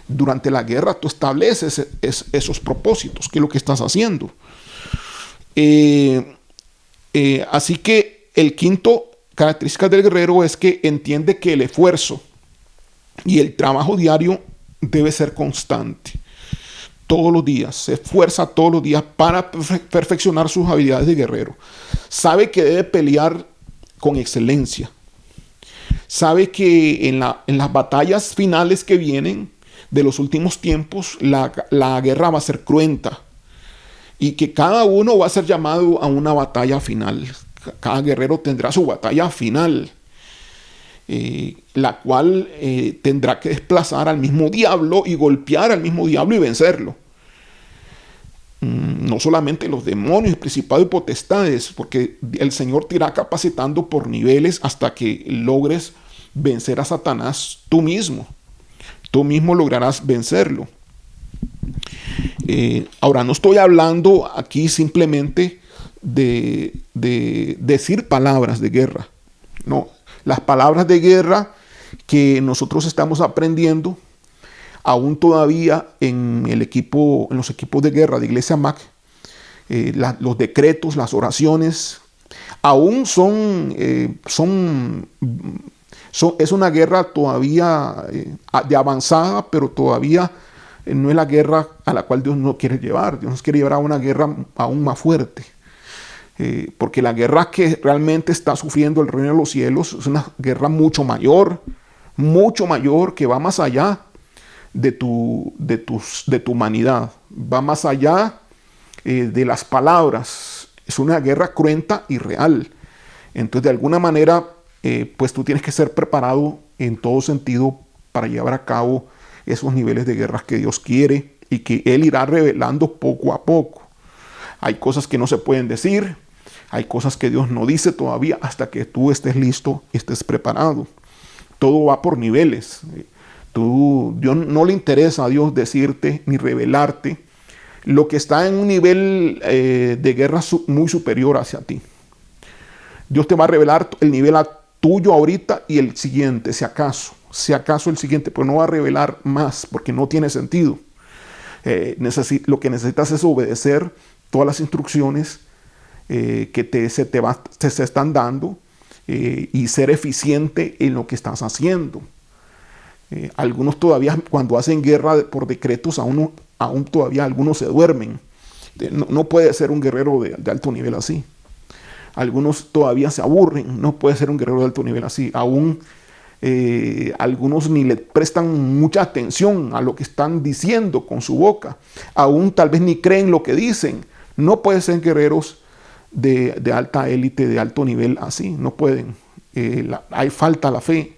Durante la guerra tú estableces esos propósitos. ¿Qué es lo que estás haciendo? Así que el quinto característica del guerrero es que entiende que el esfuerzo y el trabajo diario debe ser constante. Todos los días, se esfuerza todos los días para perfeccionar sus habilidades de guerrero. Sabe que debe pelear con excelencia. Sabe que en las batallas finales que vienen de los últimos tiempos, la guerra va a ser cruenta y que cada uno va a ser llamado a una batalla final. Cada guerrero tendrá su batalla final, la cual tendrá que desplazar al mismo diablo y golpear al mismo diablo y vencerlo. No solamente los demonios, principados y potestades, porque el Señor te irá capacitando por niveles hasta que logres vencer a Satanás tú mismo. Tú mismo lograrás vencerlo. Ahora, no estoy hablando aquí simplemente de decir palabras de guerra. No, las palabras de guerra que nosotros estamos aprendiendo aún todavía en los equipos de guerra de Iglesia MAC, los decretos, las oraciones, aún es una guerra todavía de avanzada, pero todavía no es la guerra a la cual Dios nos quiere llevar. Dios nos quiere llevar a una guerra aún más fuerte. Porque la guerra que realmente está sufriendo el reino de los cielos es una guerra mucho mayor, que va más allá de tu humanidad, va más allá de las palabras. Es una guerra cruenta y real. Entonces, de alguna manera, pues tú tienes que ser preparado en todo sentido para llevar a cabo esos niveles de guerras que Dios quiere y que Él irá revelando poco a poco. Hay cosas que no se pueden decir, hay cosas que Dios no dice todavía hasta que tú estés listo, estés preparado. Todo va por niveles. Dios no le interesa a Dios decirte ni revelarte lo que está en un nivel de guerra muy superior hacia ti. Dios te va a revelar el nivel tuyo ahorita y el siguiente, si acaso el siguiente, pero no va a revelar más porque no tiene sentido. Lo que necesitas es obedecer todas las instrucciones que se están dando y ser eficiente en lo que estás haciendo. Algunos todavía, cuando hacen guerra por decretos, aún todavía algunos se duermen. No puede ser un guerrero de alto nivel así. Algunos todavía se aburren. No puede ser un guerrero de alto nivel así. Aún algunos ni le prestan mucha atención a lo que están diciendo con su boca. Aún tal vez ni creen lo que dicen. No pueden ser guerreros de alta élite, de alto nivel así. No pueden. Hay falta la fe.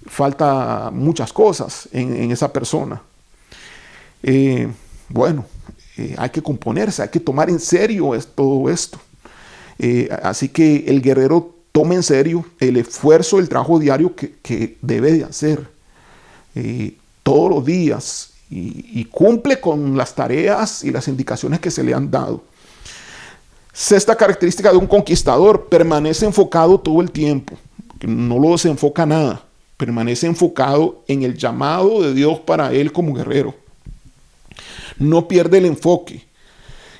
Falta muchas cosas en esa persona. Hay que componerse, hay que tomar en serio todo esto. Así que el guerrero tome en serio el esfuerzo, el trabajo diario que debe de hacer todos los días y cumple con las tareas y las indicaciones que se le han dado. Sexta característica de un conquistador: permanece enfocado todo el tiempo, no lo desenfoca nada. Permanece enfocado en el llamado de Dios para él como guerrero. No pierde el enfoque.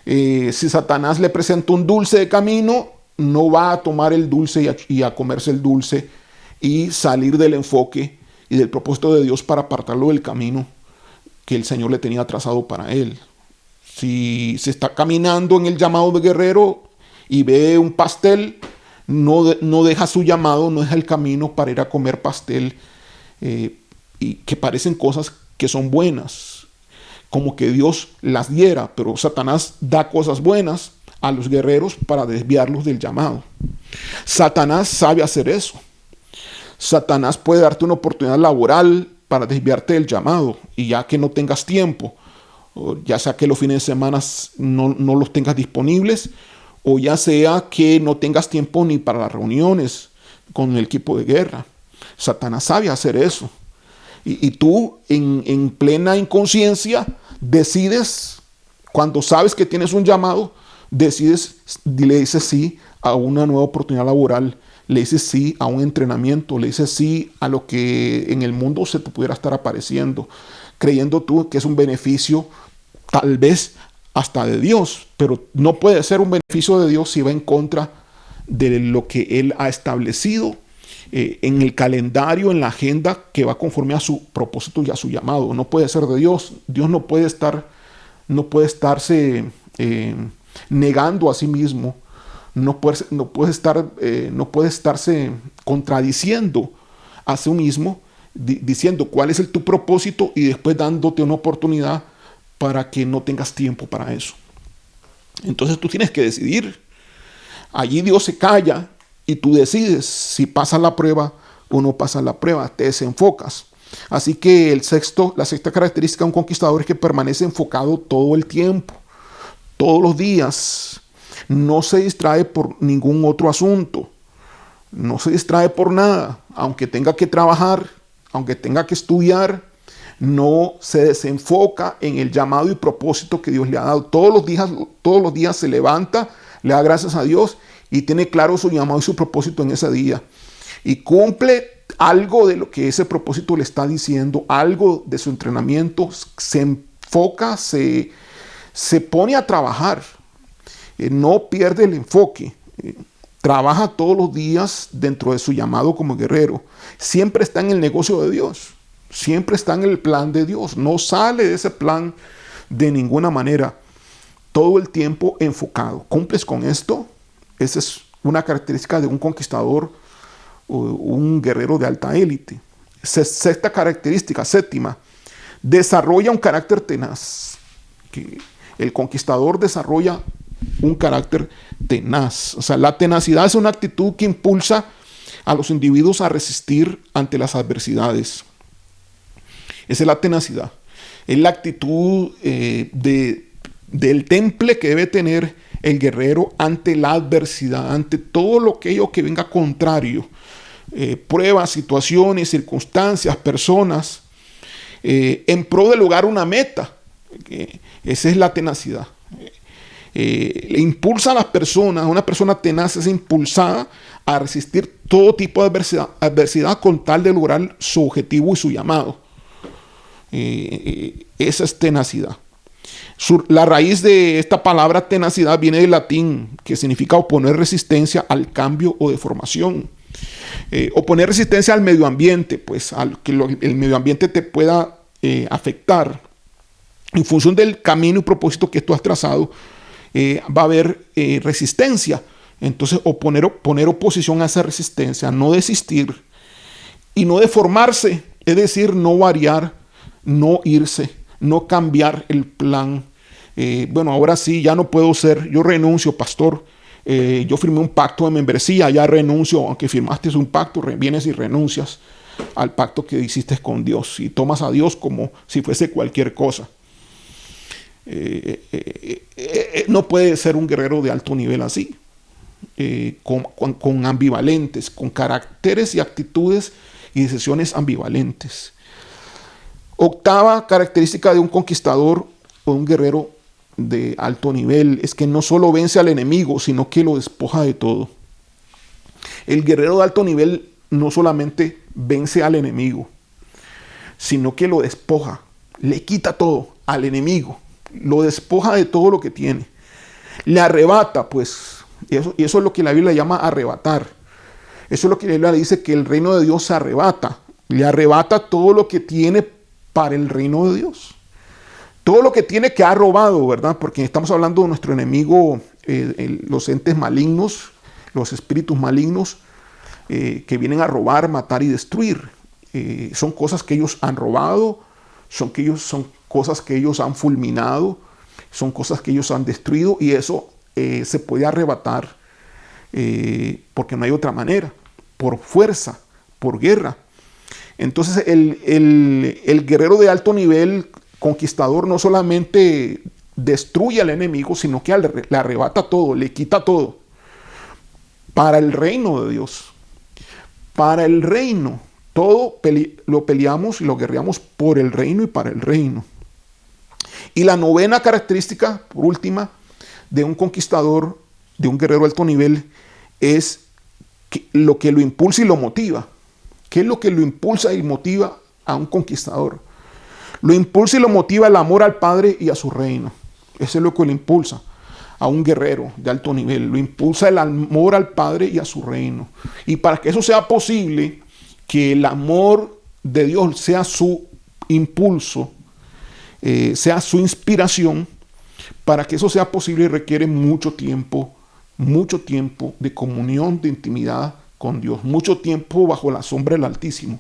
Si Satanás le presenta un dulce de camino, no va a tomar el dulce y a comerse el dulce y salir del enfoque y del propósito de Dios para apartarlo del camino que el Señor le tenía trazado para él. Si se está caminando en el llamado de guerrero y ve un pastel, no deja su llamado, no deja el camino para ir a comer pastel y que parecen cosas que son buenas, como que Dios las diera, pero Satanás da cosas buenas a los guerreros para desviarlos del llamado. Satanás sabe hacer eso. Satanás puede darte una oportunidad laboral para desviarte del llamado y ya que no tengas tiempo, ya sea que los fines de semana no los tengas disponibles, o ya sea que no tengas tiempo ni para las reuniones con el equipo de guerra. Satanás sabe hacer eso. Y tú en plena inconsciencia decides, cuando sabes que tienes un llamado, le dices sí a una nueva oportunidad laboral, le dices sí a un entrenamiento, le dices sí a lo que en el mundo se te pudiera estar apareciendo, creyendo tú que es un beneficio tal vez hasta de Dios, pero no puede ser un beneficio de Dios si va en contra de lo que Él ha establecido en el calendario, en la agenda que va conforme a su propósito y a su llamado. No puede ser de Dios. Dios no puede estarse negando a sí mismo, no puede estarse contradiciendo a sí mismo, diciendo cuál es tu propósito y después dándote una oportunidad para que no tengas tiempo para eso. Entonces tú tienes que decidir. Allí Dios se calla y tú decides si pasas la prueba o no pasas la prueba, te desenfocas. Así que la sexta característica de un conquistador es que permanece enfocado todo el tiempo, todos los días. No se distrae por ningún otro asunto, no se distrae por nada, aunque tenga que trabajar, aunque tenga que estudiar. No se desenfoca en el llamado y propósito que Dios le ha dado. Todos los días se levanta, le da gracias a Dios y tiene claro su llamado y su propósito en ese día. Y cumple algo de lo que ese propósito le está diciendo, algo de su entrenamiento, se enfoca, se pone a trabajar, no pierde el enfoque. Trabaja todos los días dentro de su llamado como guerrero. Siempre está en el negocio de Dios. Siempre está en el plan de Dios. No sale de ese plan de ninguna manera. Todo el tiempo enfocado. ¿Cumples con esto? Esa es una característica de un conquistador o un guerrero de alta élite. Sexta característica, séptima. Desarrolla un carácter tenaz. El conquistador desarrolla un carácter tenaz. O sea, la tenacidad es una actitud que impulsa a los individuos a resistir ante las adversidades. Esa es la tenacidad. Es la actitud del temple que debe tener el guerrero ante la adversidad, ante todo aquello que venga contrario. Pruebas, situaciones, circunstancias, personas, en pro de lograr una meta. Esa es la tenacidad. Le impulsa a las personas, una persona tenaz es impulsada a resistir todo tipo de adversidad con tal de lograr su objetivo y su llamado. Esa es tenacidad. La raíz de esta palabra tenacidad viene del latín, que significa oponer resistencia al cambio o deformación. Oponer resistencia al medio ambiente, pues al que el medio ambiente te pueda afectar. En función del camino y propósito que tú has trazado, va a haber resistencia. Entonces, poner oposición a esa resistencia, no desistir y no deformarse, es decir, no variar, no irse, no cambiar el plan. Bueno, ahora sí, ya no puedo ser, yo renuncio, pastor. Yo firmé un pacto de membresía, ya renuncio, aunque firmaste un pacto, vienes y renuncias al pacto que hiciste con Dios y tomas a Dios como si fuese cualquier cosa. No puede ser un guerrero de alto nivel así, con ambivalentes, con caracteres y actitudes y decisiones ambivalentes. Octava característica de un conquistador o un guerrero de alto nivel es que no solo vence al enemigo, sino que lo despoja de todo. El guerrero de alto nivel no solamente vence al enemigo, sino que lo despoja, le quita todo al enemigo, lo despoja de todo lo que tiene, le arrebata, pues, y eso es lo que la Biblia llama arrebatar. Eso es lo que la Biblia dice, que el reino de Dios se arrebata, le arrebata todo lo que tiene para el reino de Dios. Todo lo que tiene que ha robado, ¿verdad? Porque estamos hablando de nuestro enemigo, los entes malignos, los espíritus malignos que vienen a robar, matar y destruir. Son cosas que ellos han robado, son cosas que ellos han fulminado, son cosas que ellos han destruido, y eso se puede arrebatar porque no hay otra manera, por fuerza, por guerra. Entonces el guerrero de alto nivel, conquistador, no solamente destruye al enemigo, sino que le arrebata todo, le quita todo. Para el reino de Dios. Para el reino. Todo lo peleamos y lo guerreamos por el reino y para el reino. Y la novena característica, por última, de un conquistador, de un guerrero de alto nivel, es lo que lo impulsa y lo motiva. ¿Qué es lo que lo impulsa y motiva a un conquistador? Lo impulsa y lo motiva el amor al Padre y a su reino. Eso es lo que lo impulsa a un guerrero de alto nivel. Lo impulsa el amor al Padre y a su reino. Y para que eso sea posible, que el amor de Dios sea su impulso, sea su inspiración, para que eso sea posible requiere mucho tiempo de comunión, de intimidad con Dios, mucho tiempo bajo la sombra del Altísimo,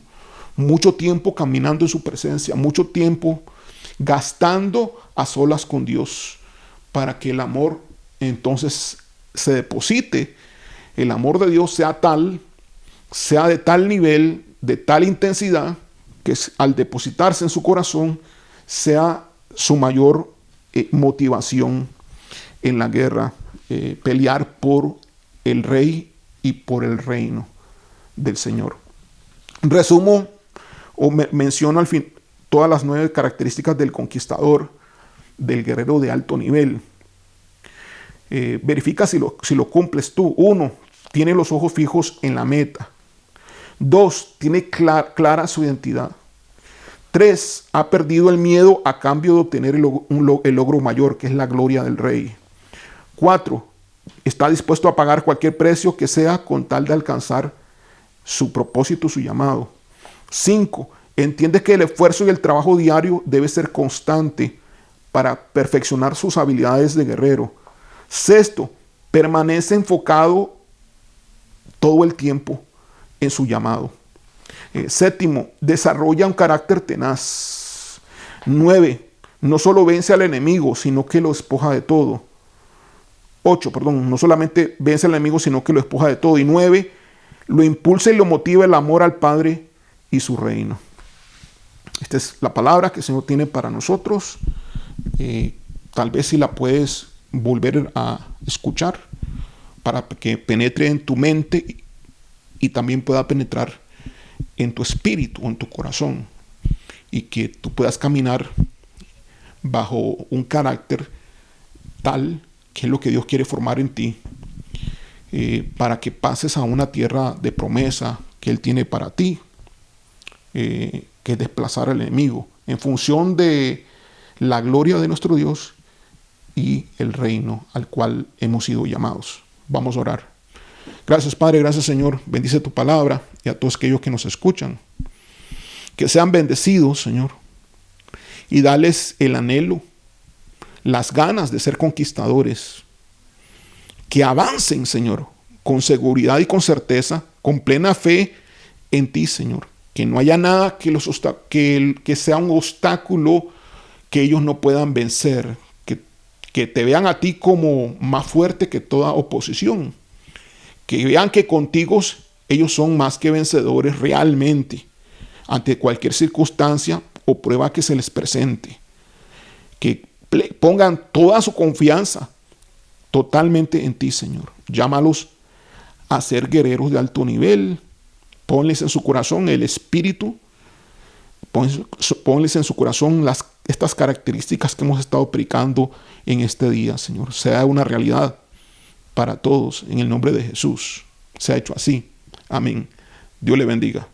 mucho tiempo caminando en su presencia, mucho tiempo gastando a solas con Dios, para que el amor entonces se deposite, el amor de Dios sea de tal nivel, de tal intensidad, que al depositarse en su corazón sea su mayor motivación en la guerra, pelear por el rey y por el reino del Señor. Resumo o menciono al fin todas las 9 características del conquistador, del guerrero de alto nivel. Verifica si lo cumples tú. 1, tiene los ojos fijos en la meta. 2, tiene clara su identidad. 3, ha perdido el miedo a cambio de obtener el logro mayor, que es la gloria del rey. 4, está dispuesto a pagar cualquier precio que sea con tal de alcanzar su propósito, su llamado. 5, entiende que el esfuerzo y el trabajo diario debe ser constante para perfeccionar sus habilidades de guerrero. 6, permanece enfocado todo el tiempo en su llamado. 7, desarrolla un carácter tenaz. 9, no solo vence al enemigo, sino que lo despoja de todo. 8, no solamente vence al enemigo, sino que lo despoja de todo. Y 9, lo impulsa y lo motiva el amor al Padre y su reino. Esta es la palabra que el Señor tiene para nosotros. Tal vez si la puedes volver a escuchar para que penetre en tu mente y también pueda penetrar en tu espíritu, en tu corazón, y que tú puedas caminar bajo un carácter tal qué es lo que Dios quiere formar en ti, para que pases a una tierra de promesa que Él tiene para ti, que es desplazar al enemigo en función de la gloria de nuestro Dios y el reino al cual hemos sido llamados. Vamos a orar. Gracias, Padre, gracias, Señor. Bendice tu palabra y a todos aquellos que nos escuchan. Que sean bendecidos, Señor, y dales el anhelo, las ganas de ser conquistadores. Que avancen, Señor, con seguridad y con certeza, con plena fe en ti, Señor. Que no haya nada que sea un obstáculo que ellos no puedan vencer. Que te vean a ti como más fuerte que toda oposición. Que vean que contigo ellos son más que vencedores realmente ante cualquier circunstancia o prueba que se les presente. Que pongan toda su confianza totalmente en ti, Señor. Llámalos a ser guerreros de alto nivel. Ponles en su corazón el espíritu. Ponles en su corazón estas características que hemos estado predicando en este día, Señor. Sea una realidad para todos en el nombre de Jesús. Se ha hecho así. Amén. Dios le bendiga.